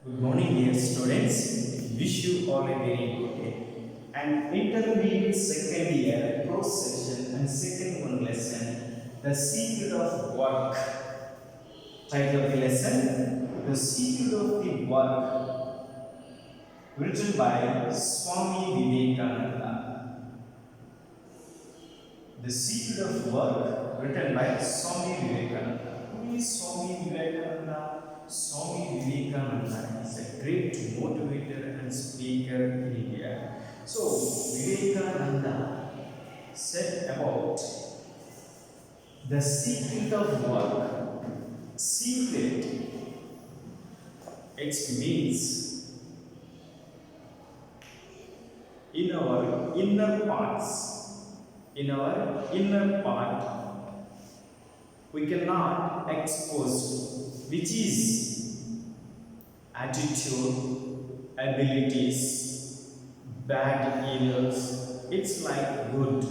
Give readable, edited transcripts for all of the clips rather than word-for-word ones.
Good morning, dear students. Wish you all a very good day. And intermediate second year pro session and second one lesson, the secret of work. Title of the lesson, the secret of the work, written by Swami Vivekananda. The secret of work, written by Swami Vivekananda. Who is Swami Vivekananda? Swami Vivekananda is a great motivator and speaker in India. So, Vivekananda said about the secret of work. Secret, it means in our inner parts, in our inner part, we cannot expose, which is attitude, abilities, bad evils. It's like good.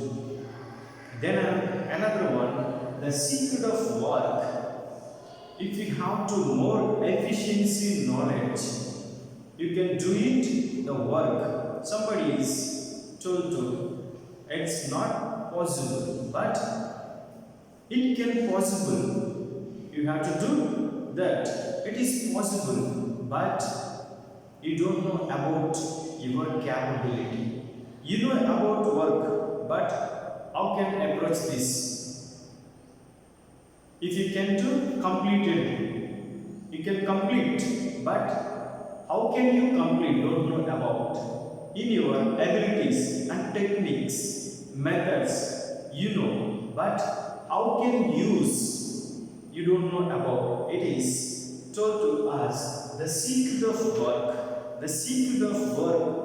Then another one, the secret of work. If you have to more efficiency knowledge, you can do it the work. Somebody is told to, it's not possible, but it can possible. You have to do that. It is possible, but you don't know about your capability. You know about work, but how can approach this? If you can do completed, you can complete, but how can you complete? Don't know about. In your abilities and techniques, methods, you know, but how can use? You don't know about. It is told to us the secret of work. The secret of work.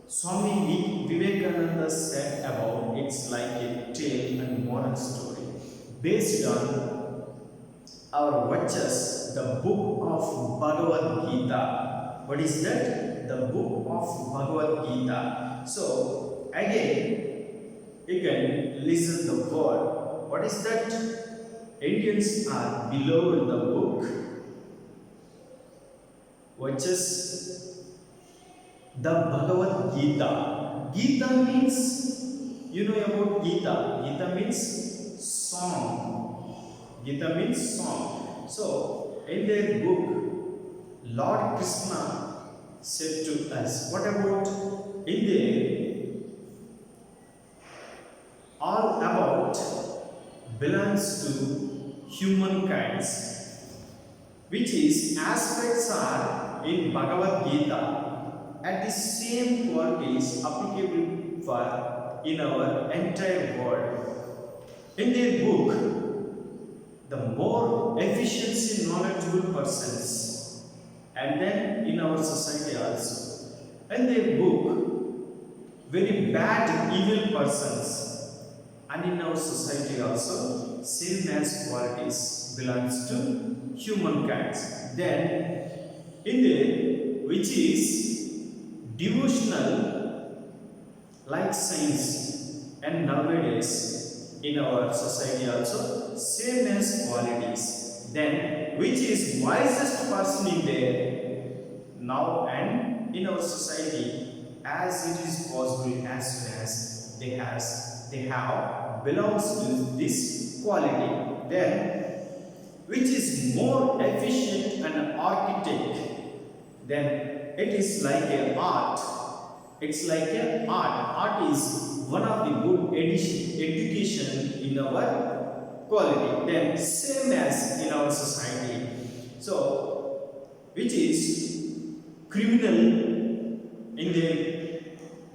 Swami Vivekananda said about it's like a tale and moral story based on our Vachas, the book of Bhagavad Gita. What is that? The book of Bhagavad Gita. So again, you can listen the word. What is that? Indians are below the book. Vachas, the Bhagavad Gita. Gita means, you know about Gita. Gita means song. Gita means song. So, in their book, Lord Krishna said to us, what about in there? All about belongs to humankind, which is aspects are in Bhagavad Gita at the same qualities applicable for in our entire world. In their book, the more efficiency knowledgeable persons, and then in our society also. In their book, very bad evil persons, and in our society also, same as qualities belongs to humankind. Then, in there, which is devotional, like science, and nowadays in our society also same as qualities. Then which is wisest person in there now and in our society as it is possible as soon as they have belongs to this quality. Then which is more efficient and architect, then it is like a art. It's like a art. Art is one of the good education in our quality. Then same as in our society. So which is criminal in the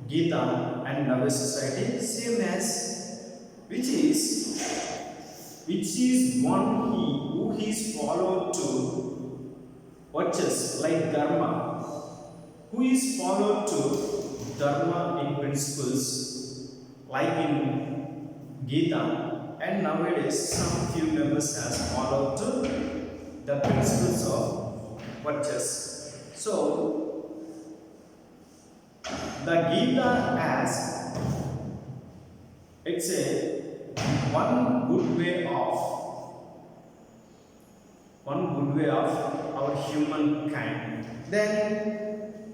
Gita and our society, same as which is one who is followed to watches like dharma, who is followed to dharma in principles like in Gita, and nowadays some few members has followed to the principles of virtues. So the Gita has, it's a one good way of one good way of our humankind. Then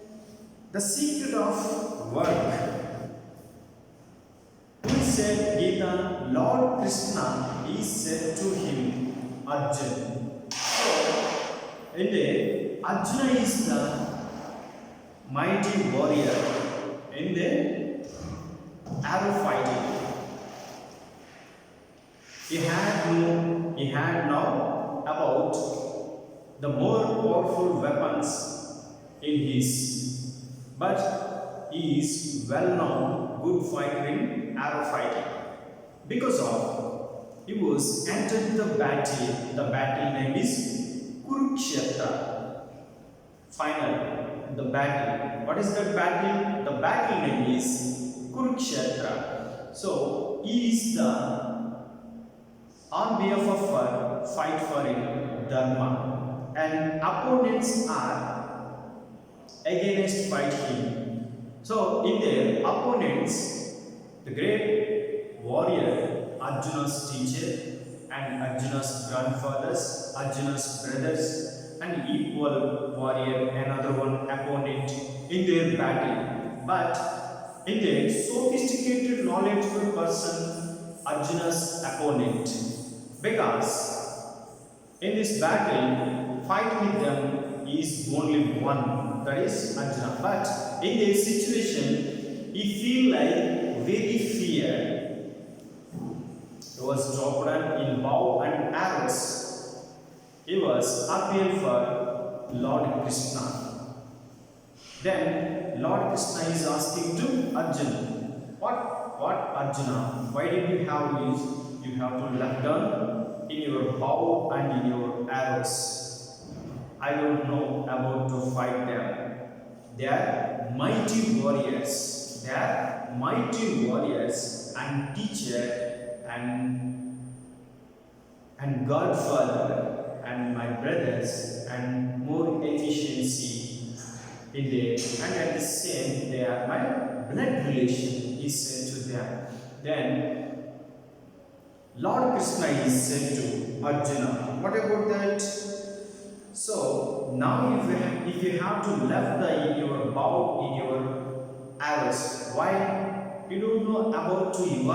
the secret of work. Who said Gita? Lord Krishna is said to him, Arjuna. So, indeed, Arjuna is the mighty warrior in the arrow fighting. He had now about the more powerful weapons in his, but he is well known good fighter in arrow fighting. Because of he was entered the battle. The battle name is Kurukshetra. Final, the battle. What is that battle? The battle name is Kurukshetra. So he is the on behalf of fight for dharma, and opponents are against fight him. So in their opponents, the great warrior Arjuna's teacher and Arjuna's grandfathers, Arjuna's brothers, and equal warrior another one opponent in their battle. But in their sophisticated knowledgeable person Arjuna's opponent. Because in this battle, fight with them is only one, that is Arjuna. But in this situation, he feel like very fear. He was dropped in bow and arrows. He was appealed for Lord Krishna. Then Lord Krishna is asking to Arjuna, what Arjuna? Why did you have these? You have to left down in your bow and in your arrows. I don't know about to fight them. They are mighty warriors. They are mighty warriors and teacher and Godfather and my brothers and more efficiency in there. And at the same, they are my blood relation. He said to them. Then Lord Krishna is said to Arjuna. What about that? So now if you have to left in your bow, in your arrows, why? You don't know about to your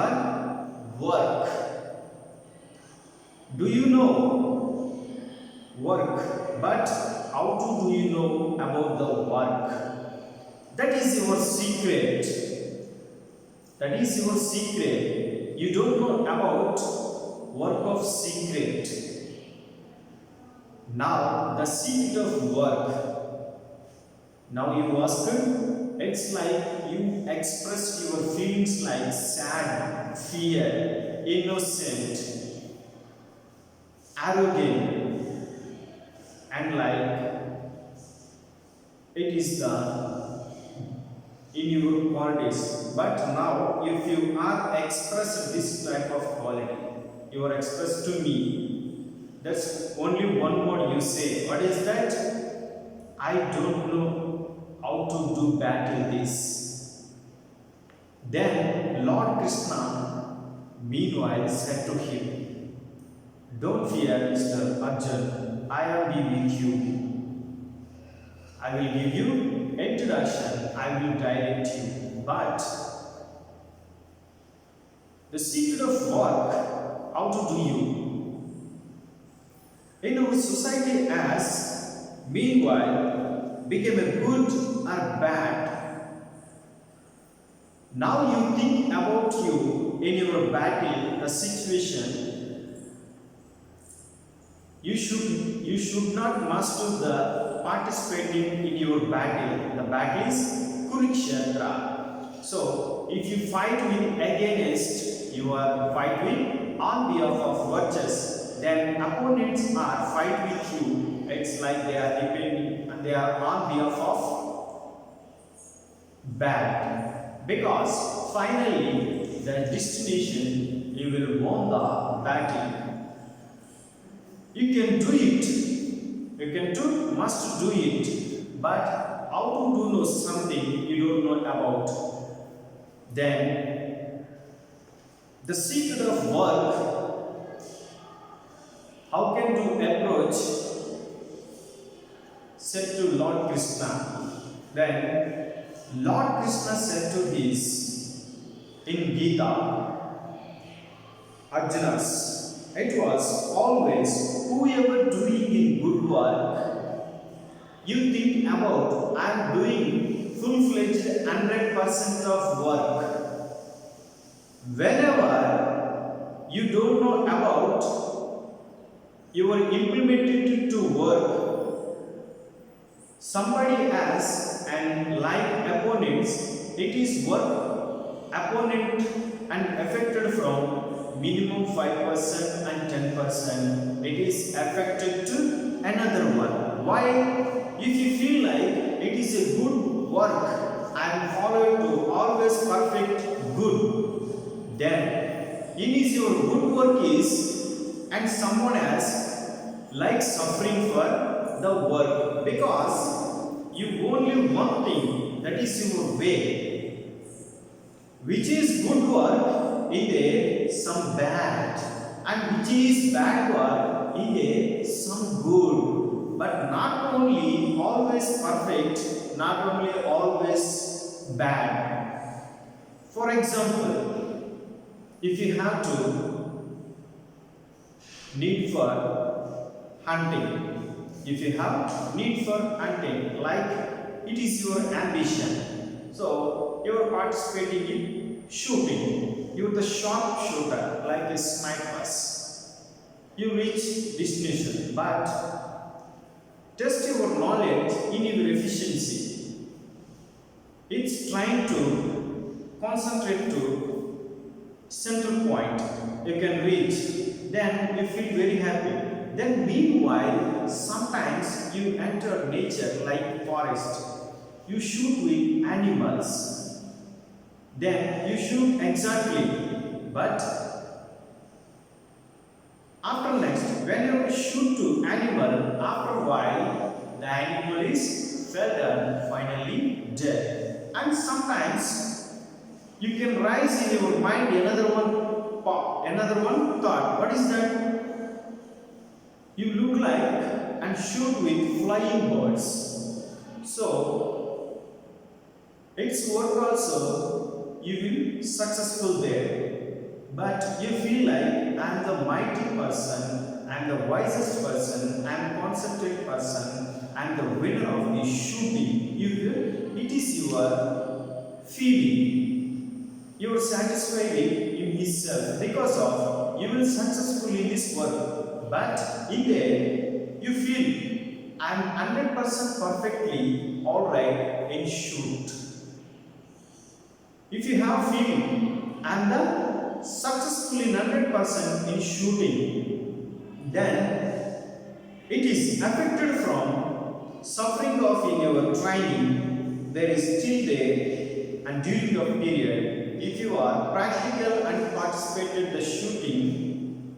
work. Do you know work? But how do you know about the work? That is your secret. That is your secret. You don't know about work of secret. Now the secret of work. Now you ask, it's like you express your feelings like sad, fear, innocent, arrogant, and like it is the in your qualities. But now if you are expressed this type of quality, you are expressed to me, that's only one word you say. What is that? I don't know how to do battle this. Then Lord Krishna meanwhile said to him, don't fear, Mr. Arjun, I will be with you. I will give you introduction, I will direct you. But the secret of work, how to do you? In our society as meanwhile became a good or bad. Now you think about you in your battle, the situation. You should not master the participating in your battle. The battle is Kurukshetra. So if you fight with against, you are fighting on behalf of virtues, then opponents are fight with you. It's like they are depending and they are on behalf of bad. Because finally the destination you will win the battle. You can do it. You can do, must do it. But how to do something you don't know about. Then the secret of work. How can you approach said to Lord Krishna. Then Lord Krishna said to his, in Gita, Arjuna's, it was always whoever doing in good work, you think about I am doing full-fledged 100% of work. Whenever you don't know about you are implemented to work, somebody else and like opponents, it is work opponent and affected from minimum 5% and 10%, it is affected to another one. Why? If you feel like it is a good work and follow it to always perfect good, then it is your good work is and someone else like suffering for the work, because you only one thing, that is your way, which is good work in there some bad, and which is bad work in there some good, but not only always perfect, not only always bad. For example, if you have to need for hunting, if you have need for hunting, like it is your ambition, so you are participating in shooting, you are the sharpshooter like a snipers, you reach destination, but test your knowledge in your efficiency, it's trying to concentrate to central point you can reach, then you feel very happy. Then meanwhile, sometimes you enter nature like forest, you shoot with animals, then you shoot exactly, but after next, when you shoot to animal, after a while the animal is fell down, finally dead. And sometimes you can rise in your mind another one thought. What is that? You look like and shoot with flying birds. So its work also you will successful there. But you feel like I am the mighty person, I am the wisest person, I am concentrated person, I am the winner of the shooting. It is your feeling. You are satisfied in himself because of you will successful in this work. But in there you feel I am 100% perfectly alright in shoot. If you have feeling I am the successfully 100% in shooting, then it is affected from suffering of in your training, there is still there, and during your period, if you are practical and participated the shooting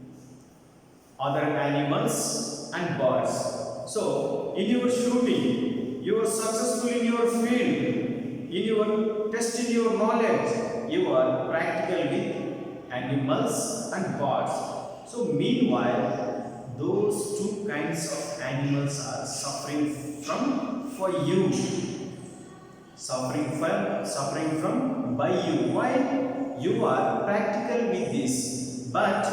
other animals and birds, so in your shooting you are successful in your field, in your test in your knowledge, you are practical with animals and birds. So meanwhile, those two kinds of animals are suffering for you, suffering from by you. Why? You are practical with this, but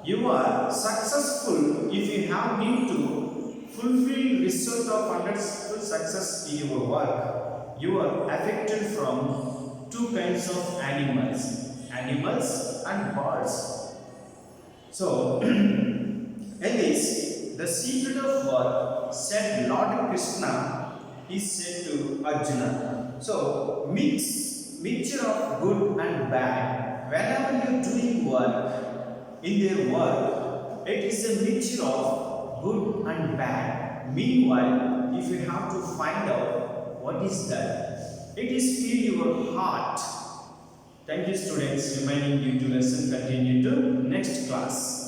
you are successful if you have need to fulfill result of 100% success in your work. You are affected from two kinds of animals and birds. So in this, the secret of work, said Lord Krishna, is said to Arjuna. So mixture of good and bad. Whenever you are doing work, in their work, it is a mixture of good and bad. Meanwhile, if you have to find out what is that, it is feel your heart. Thank you students, remaining due to lesson continue to next class.